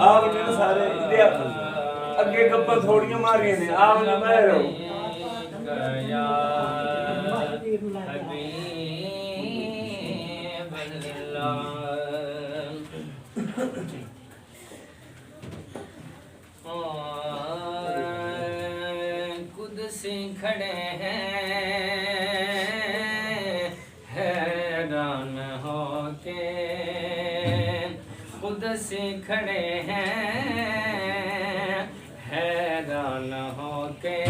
آپ نے سارے اگے گپا تھوڑیاں ماری نے آپ نے میں رہو قدسی کھڑے ہیں حیران ہو کے قدسی کھڑے ہیں حیران ہو کے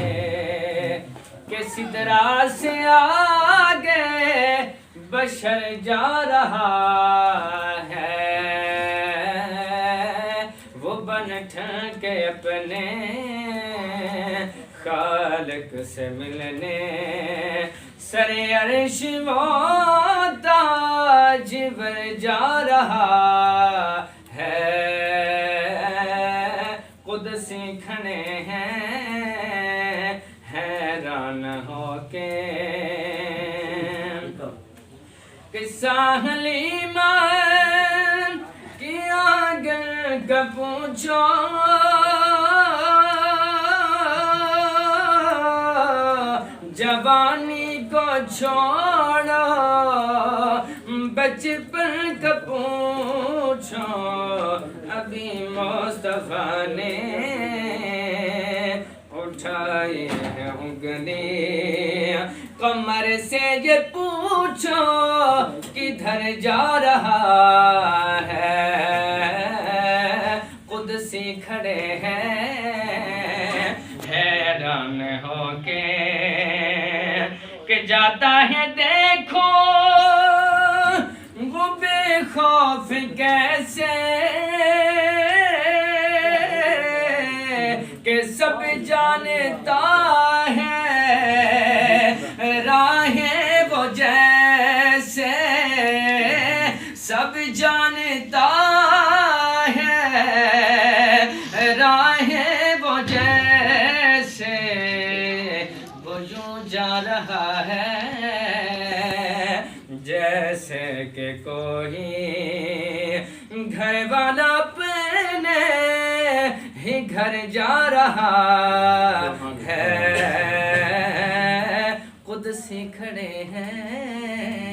کہ سدرا سے آگے بشر جا رہا ہے وہ بن ٹھن کے اپنے خالق سے ملنے سر عرش وہ تاج بر جا رہا ہے قدسی کھڑے ہیں حیران ہو کے کہ حلیمہ کی آنگن کا پوچھو جوانی کو چھوڑو بچپن کا پوچھو ابھی مصطفیٰ نے اٹھائی ہے انگلی کمر سے یہ پوچھو کدھر جا رہا ہے قدسی کھڑے ہیں حیران ہو کے کہ جاتا ہے دیکھو وہ بے خوف کیسے کہ سب جانتا ہے راہیں وہ جیسے سب جانتا ہے راہیں وہ جیسے وہ یوں جا رہا ہے جیسے کہ کوئی گھر والا اپنے ہی گھر جا رہا ہے قدسی کھڑے ہیں